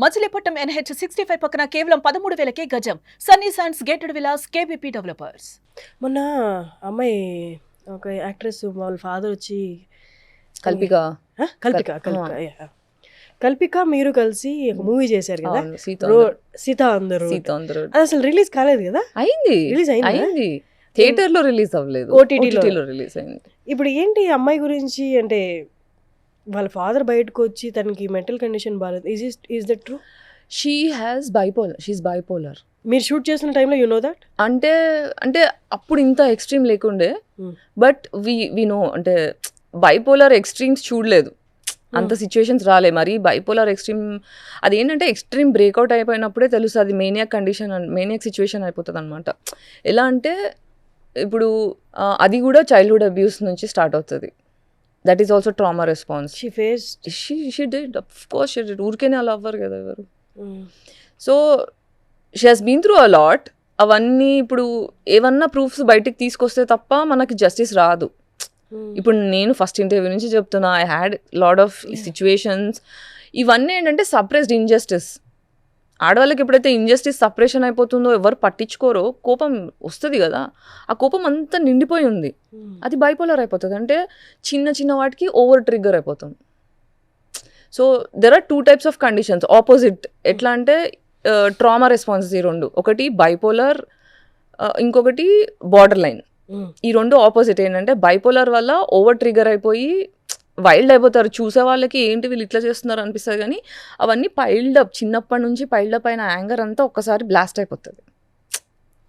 Machilipatnam NH65 పక్కన కేవలం 13,000కే గజం. Sunny sands gated Vilas KBP developers. మొన్న అమ్మాయి ఒక యాక్ట్రెస్ వాళ్ళ ఫాదర్ వచ్చి కల్పిక మీరు కలిసి ఒక మూవీ చేశారు కదా, సీత అందరూ. అది అసలు రిలీజ్ కాలేదు కదా? రిలీజ్ అయింది, థియేటర్ లో రిలీజ్ అవ్వలేదు, ఓటీటీలో రిలీజ్ అయింది. ఇప్పుడు ఏంటి అమ్మాయి గురించి అంటే వాళ్ళ ఫాదర్ బయటకు వచ్చి తనకి మెంటల్ కండిషన్ బాగాలేదు. Is that true? She's bipolar. మీరు షూట్ చేసిన టైంలో యు నో దట్? అంటే అప్పుడు ఇంత ఎక్స్ట్రీమ్ లేకుండే, బట్ వి నో అంటే బైపోలర్ ఎక్స్ట్రీమ్స్ చూడలేదు, అంత సిచ్యువేషన్స్ రాలే. మరి బైపోలర్ ఎక్స్ట్రీమ్ అదేంటంటే ఎక్స్ట్రీమ్ బ్రేక్అవుట్ అయిపోయినప్పుడే తెలుస్తుంది, అది మేనియాక్ కండిషన్, మేనియాక్ సిచ్యువేషన్ అయిపోతుంది అనమాట. ఎలా అంటే ఇప్పుడు అది కూడా చైల్డ్హుడ్ అబ్యూస్ నుంచి స్టార్ట్ అవుతుంది. That is also trauma response. She did, of course she did. ఊరికేనే అలా అవ్వరు కదా ఎవరు. So she has been through a lot. అవన్నీ ఇప్పుడు ఏమన్నా ప్రూఫ్స్ బయటికి తీసుకొస్తే తప్ప మనకి జస్టిస్ రాదు. ఇప్పుడు నేను ఫస్ట్ ఇంటర్వ్యూ నుంచి చెప్తున్నా, I had lot of situations. ఇవన్నీ ఏంటంటే సప్రెస్డ్ ఇంజస్టిస్. ఆడవాళ్ళకి ఎప్పుడైతే ఇంజస్టిస్ సపరేషన్ అయిపోతుందో, ఎవరు పట్టించుకోరో, కోపం వస్తుంది కదా, ఆ కోపం అంతా నిండిపోయి ఉంది, అది బైపోలర్ అయిపోతుంది. అంటే చిన్న చిన్న వాటికి ఓవర్ ట్రిగ్గర్ అయిపోతాం. So there are 2 types of conditions opposite. ఎట్లా అంటే ట్రామా రెస్పాన్స్ ఈ రెండు, ఒకటి బైపోలర్, ఇంకొకటి బార్డర్ లైన్. ఈ రెండు ఆపోజిట్. ఏంటంటే బైపోలర్ వల్ల ఓవర్ ట్రిగ్గర్ అయిపోయి వైల్డ్ అయిపోతారు. చూసే వాళ్ళకి ఏంటి వీళ్ళు ఇట్లా చేస్తున్నారు అనిపిస్తుంది, కానీ అవన్నీ పైల్డప్, చిన్నప్పటి నుంచి పైల్డప్ అయిన యాంగర్ అంతా ఒక్కసారి బ్లాస్ట్ అయిపోతుంది.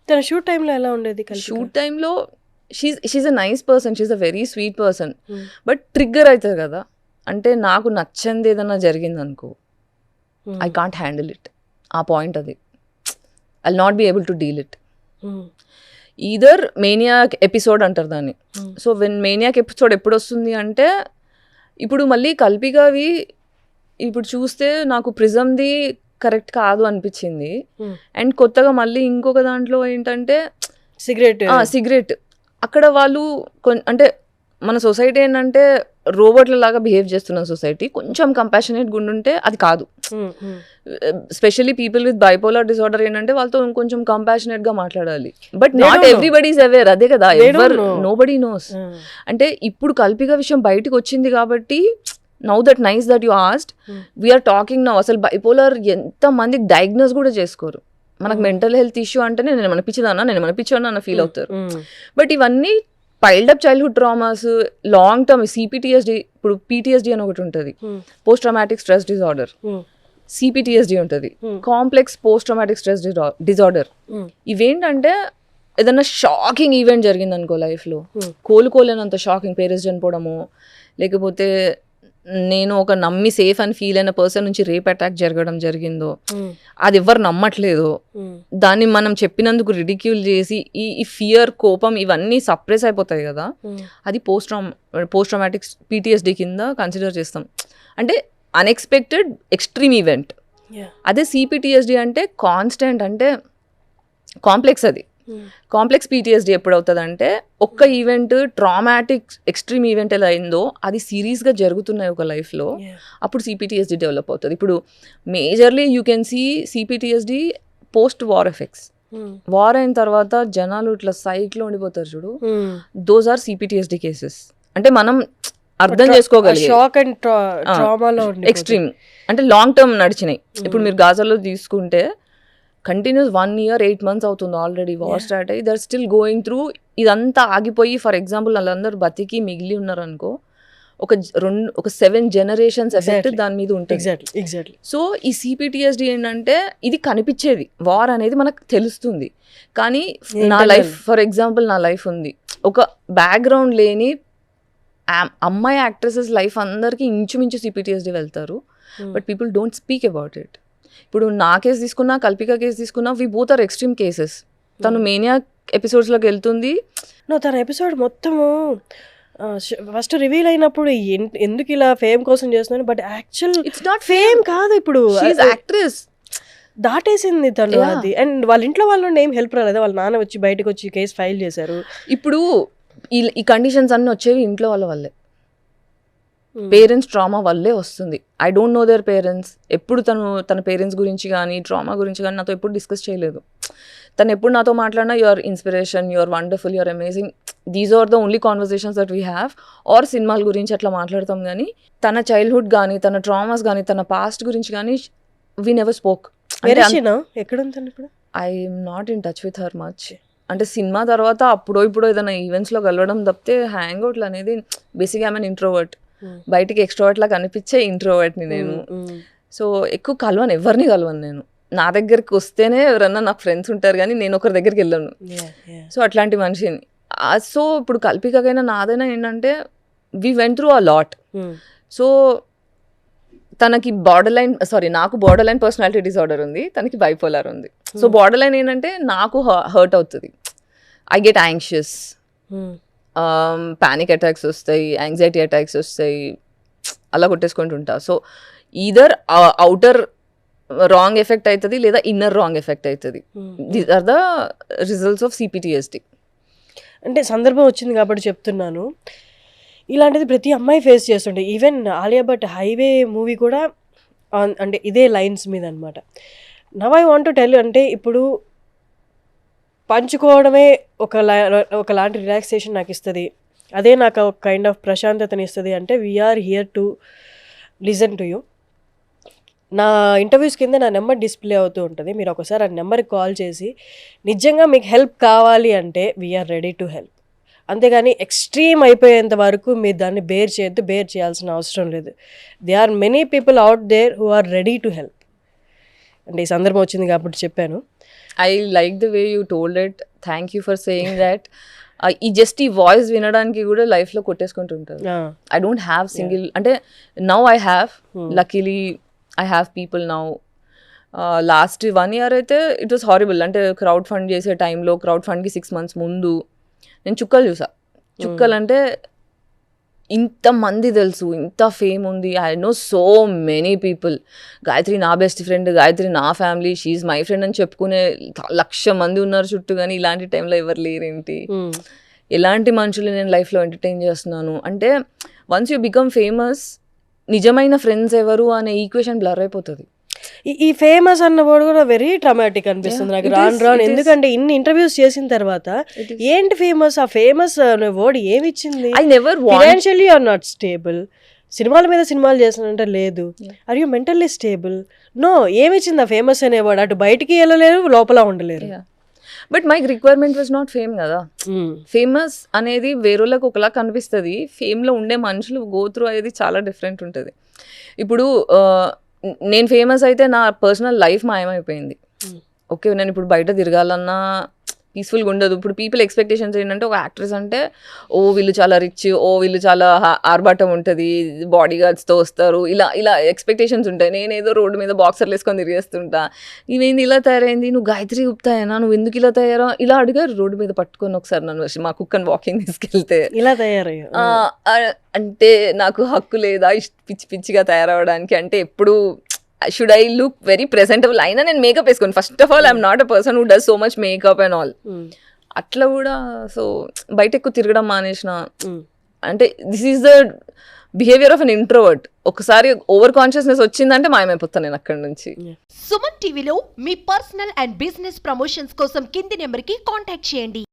తన షూట్ టైంలో ఎలా ఉండేది? షూట్ టైంలో she's a nice person, she's a very sweet person, but trigger అవుతుంది కదా. అంటే నాకు నచ్చంది ఏదన్నా జరిగింది అనుకో, ఐ కాంట్ హ్యాండిల్ ఇట్. ఆ పాయింట్ అది, I will not be able to deal it. Either maniac episode అంటారు దాన్ని. సో వెన్ మేనియాక్ ఎపిసోడ్ ఎప్పుడు వస్తుంది అంటే, ఇప్పుడు మళ్ళీ కల్పికవి ఇప్పుడు చూస్తే నాకు ప్రిజమ్ది కరెక్ట్ కాదు అనిపించింది. అండ్ కొత్తగా మళ్ళీ ఇంకొక దాంట్లో ఏంటంటే సిగరెట్. అక్కడ వాళ్ళు అంటే మన సొసైటీ ఏంటంటే రోబోట్ల లాగా బిహేవ్ చేస్తున్న సొసైటీ. కొంచెం కంపాషనేట్ గుండుంటే అది కాదు. Specially people with bipolar disorder ఏంటంటే వాళ్ళతో కొంచెం కంపాషనేట్ గా మాట్లాడాలి. But not everybody is aware. అదే కదా, నోబడీ నోస్. అంటే ఇప్పుడు కల్పిక విషయం బయటకు వచ్చింది కాబట్టి, now that nice that you asked, we're talking now. అసలు బైపోలర్ ఎంత మందికి డయాగ్నోస్ కూడా చేసుకోరు. మనకు మెంటల్ హెల్త్ ఇష్యూ అంటేనే నేను మన పిచ్చిదానా, నేను మన పిచ్చోనా ఫీల్ అవుతారు. బట్ ఇవన్నీ piled up childhood traumas, long term CPTSD. ఇప్పుడు PTSD అని ఒకటి ఉంటుంది, post traumatic stress disorder. CPTSD ఉంటుంది, complex post traumatic stress disorder. ఇవేంటంటే ఏదన్నా షాకింగ్ ఈవెంట్ జరిగింది అనుకో లైఫ్లో, కోలుకోలేనంత షాకింగ్, పేరెంట్స్ చనిపోవడము, లేకపోతే నేను ఒక నమ్మి సేఫ్ అని ఫీల్ అయిన పర్సన్ నుంచి రేప్ అటాక్ జరగడం జరిగిందో, అది ఎవరు నమ్మట్లేదు, దాన్ని మనం చెప్పినందుకు రిడిక్యూల్ చేసి ఈ ఫియర్, కోపం ఇవన్నీ సప్రెస్ అయిపోతాయి కదా, అది పోస్ట్ ట్రామాటిక్ PTSD కింద కన్సిడర్ చేస్తాం. అంటే అన్ఎక్స్పెక్టెడ్ ఎక్స్ట్రీమ్ ఈవెంట్. అదే CPTSD అంటే కాన్స్టెంట్, అంటే కాంప్లెక్స్. అది కాంప్లెక్స్ PTSD ఎప్పుడు అవుతుంది అంటే, ఒక్క ఈవెంట్ ట్రామాటిక్ ఎక్స్ట్రీమ్ ఈవెంట్ ఎలా అయిందో అది సిరీస్గా జరుగుతున్నాయి ఒక లైఫ్లో, అప్పుడు CPTSD డెవలప్ అవుతుంది. ఇప్పుడు majorly you can see CPTSD post war effects. War అయిన తర్వాత జనాలు ఇట్లా సైక్లో ఉండిపోతారు చూడు, దోస్ ఆర్ CPTSD కేసెస్. అంటే మనం అర్థం చేసుకోగలిగే ఎక్స్ట్రీమ్, అంటే లాంగ్ టర్మ్ నడిచినాయి. ఇప్పుడు మీరు గాజాలో తీసుకుంటే కంటిన్యూస్ 1 year 8 months అవుతుంది ఆల్రెడీ వార్ స్టార్ట్ అయ్యి, దర్ స్టిల్ గోయింగ్ త్రూ. ఇదంతా ఆగిపోయి, ఫర్ ఎగ్జాంపుల్ వాళ్ళందరూ బతికి మిగిలి ఉన్నారు అనుకో, ఒక 7 generations ఎఫెక్ట్ దాని మీద ఉంటుంది. సో ఈ CPTSD ఏంటంటే ఇది కనిపించేది, వార్ అనేది మనకు తెలుస్తుంది. కానీ నా లైఫ్, ఫర్ ఎగ్జాంపుల్ నా లైఫ్ ఉంది, ఒక బ్యాక్గ్రౌండ్ లేని అమ్మాయి యాక్ట్రెసెస్ లైఫ్ అందరికీ ఇంచుమించు CPTSD వెళ్తారు, but people don't speak about it. ఇప్పుడు నా కేసు తీసుకున్నా, కల్పిక కేసు తీసుకున్నా, we both are extreme cases. తను మేనియా ఎపిసోడ్స్లోకి వెళ్తుంది. తన ఎపిసోడ్ మొత్తము ఫస్ట్ రివీల్ అయినప్పుడు ఎందుకు ఇలా ఫేమ్ కోసం చేస్తున్నాను, but actual it's not fame కాదు. ఇప్పుడు యాక్ట్రెస్ దాటేసింది తను అది. అండ్ వాళ్ళ ఇంట్లో వాళ్ళ ఏం హెల్ప్ రాలేదు, వాళ్ళ నాన్న వచ్చి బయటకు వచ్చి కేసు ఫైల్ చేశారు. ఇప్పుడు ఈ కండిషన్స్ అన్నీ వచ్చేవి ఇంట్లో వాళ్ళ వల్లే. పేరెంట్స్ ట్రామా వల్లే వస్తుంది. I don't know their parents. ఎప్పుడు తన పేరెంట్స్ గురించి కానీ ట్రామా గురించి కానీ నాతో ఎప్పుడు డిస్కస్ చేయలేదు. తను ఎప్పుడు నాతో మాట్లాడినా your inspiration, your wonderful, your amazing, these are the only conversations that we have. Or సినిమాల గురించి అట్లా మాట్లాడతాం కానీ తన చైల్డ్హుడ్ కానీ తన ట్రామాస్ కానీ తన పాస్ట్ గురించి కానీ we never spoke. I'm not in touch with her much. అంటే సినిమా తర్వాత అప్పుడో ఇప్పుడో ఏదైనా ఈవెంట్స్లో కలవడం తప్పితే హ్యాంగ్ అవుట్లు అనేది బేసిక్గా ఐ మీన్ ఇంట్రోవర్ట్. బయటికి ఎక్స్ట్రోవర్ట్ లా కనిపించే ఇంట్రోవర్ట్ని నేను. సో ఎక్కువ కలవను, ఎవరిని కలవను నేను. నా దగ్గరికి వస్తేనే ఎవరన్నా నాకు ఫ్రెండ్స్ ఉంటారు కానీ నేను ఒకరి దగ్గరికి వెళ్ళను. సో అట్లాంటి మనిషిని. సో ఇప్పుడు కల్పికకైనా నాదైనా ఏంటంటే we went through a lot. So తనకి నాకు బార్డర్ లైన్ పర్సనాలిటీ డిసార్డర్ ఉంది, తనకి బైపోలార్ ఉంది. సో బార్డర్ లైన్ ఏంటంటే నాకు హర్ట్ అవుతుంది. I get anxious, panic attacks వస్తాయి, యాంగ్జైటీ అటాక్స్ వస్తాయి, అలా కొట్టేసుకుంటుంటా. So either outer wrong effect అవుతుంది లేదా ఇన్నర్ రాంగ్ ఎఫెక్ట్ అవుతుంది. These are the results of CPTSD. అంటే సందర్భం వచ్చింది కాబట్టి చెప్తున్నాను. ఇలాంటిది ప్రతి అమ్మాయి ఫేస్ చేస్తుండే. Even Alia Bhatt highway movie కూడా అంటే ఇదే లైన్స్ మీద అనమాట. Now I want to tell you, అంటే ఇప్పుడు పంచుకోవడమే ఒకలాంటి రిలాక్సేషన్ నాకు ఇస్తుంది, అదే నాకు ఒక కైండ్ ఆఫ్ ప్రశాంతతని ఇస్తుంది అంటే we're here to listen to you. నా ఇంటర్వ్యూస్ కింద నా నెంబర్ డిస్ప్లే అవుతూ ఉంటుంది. మీరు ఒకసారి ఆ నెంబర్కి కాల్ చేసి నిజంగా మీకు హెల్ప్ కావాలి అంటే వీఆర్ రెడీ టు హెల్ప్. అంతేగాని ఎక్స్ట్రీమ్ అయిపోయేంత వరకు మీరు దాన్ని బేర్ చేయాల్సిన అవసరం లేదు. They are many people out there who are ready to help. అంటే ఈ సందర్భం వచ్చింది కాబట్టి చెప్పాను. I like the way you told it. Thank you for saying that. ఈ వాయిస్ వినడానికి కూడా లైఫ్లో కొట్టేసుకుంటుంటారు. ఐ డోంట్ హ్యావ్ సింగిల్, అంటే now I have, luckily I have people now. Last 1 year అయితే ఇట్ వాస్ హారిబుల్. అంటే క్రౌడ్ ఫండ్ చేసే టైంలో, క్రౌడ్ ఫండ్కి 6 months ముందు నేను చుక్కలు చూసా. చుక్కలు అంటే ఇంతమంది తెలుసు, ఇంత ఫేమ్ ఉంది. I know so many people. Gayatri నా బెస్ట్ ఫ్రెండ్, గాయత్రి నా ఫ్యామిలీ, షీఈ్ మై ఫ్రెండ్ అని చెప్పుకునే 1,00,000 మంది ఉన్నారు చుట్టూ. కానీ ఇలాంటి టైంలో ఎవరు లేరేంటి? ఎలాంటి మనుషులు నేను లైఫ్లో ఎంటర్టైన్ చేస్తున్నాను అంటే వన్స్ యూ బికమ్ ఫేమస్ నిజమైన ఫ్రెండ్స్ ఎవరు అనే ఈక్వేషన్ బ్లర్ అయిపోతుంది. ఈ ఫేమస్ అన్న వర్డ్ కూడా వెరీ ట్రామాటిక్ అనిపిస్తుంది నాకు రాను. ఎందుకంటే ఇన్ని ఇంటర్వ్యూస్ చేసిన తర్వాత ఏంటి ఫేమస్, ఆ ఫేమస్ అనే వర్డ్ ఏమి ఇచ్చింది? ఫైనాన్షియల్లీ ఆర్ నాట్ స్టేబుల్, సినిమాల మీద సినిమాలు చేస్తానంటే లేదు. Are you mentally stable? No. ఏమి ఇచ్చింది ఆ ఫేమస్ అనే వర్డ్? అటు బయటికి వెళ్ళలేరు, లోపల ఉండలేరు. But my requirement was not fame కదా. ఫేమస్ అనేది వేరేళ్ళకి ఒకలా కనిపిస్తుంది, ఫేమ్లో ఉండే మనుషులు గో త్రూ అనేది చాలా డిఫరెంట్ ఉంటుంది. ఇప్పుడు నేను ఫేమస్ అయితే నా పర్సనల్ లైఫ్ మాయమైపోయింది. ఓకే, నేను ఇప్పుడు బయట తిరగాలన్నా పీస్ఫుల్గా ఉండదు. ఇప్పుడు పీపుల్ ఎక్స్పెక్టేషన్స్ ఏంటంటే ఒక యాక్ట్రెస్ అంటే వీళ్ళు చాలా రిచ్, వీళ్ళు చాలా ఆర్భాటం ఉంటుంది, బాడీ గార్డ్స్తో వస్తారు, ఇలా ఎక్స్పెక్టేషన్స్ ఉంటాయి. నేనేదో రోడ్డు మీద బాక్సర్లు వేసుకొని తిరిగేస్తుంటా. ఇవేంది ఇలా తయారైంది, నువ్వు గాయత్రి గుప్తాయేనా, నువ్వు ఎందుకు ఇలా తయారా, ఇలా అడిగారు రోడ్డు మీద పట్టుకొని ఒకసారి నన్ను, మా కుక్కని వాకింగ్ తీసుకెళ్తే. ఇలా తయారయ్యా అంటే నాకు హక్కు లేదా పిచ్చి పిచ్చిగా తయారవడానికి? అంటే ఎప్పుడు should I look very presentable? అయినా నేను మేకప్ వేసుకోను. First of all I'm not a person who does so much makeup and all. అట్లా కూడా సో బయట ఎక్కువ తిరగడం మానేసిన. అంటే this is the behaviour of an introvert. ఒకసారి ఓవర్ కాన్షియస్నెస్ వచ్చిందంటే మాయమైపోతాను నేను అక్కడి నుంచి. సుమన్ టీవీలో మీ పర్సనల్ అండ్ బిజినెస్ ప్రమోషన్స్ కోసం కింది నెంబర్కి కాంటాక్ట్ చేయండి.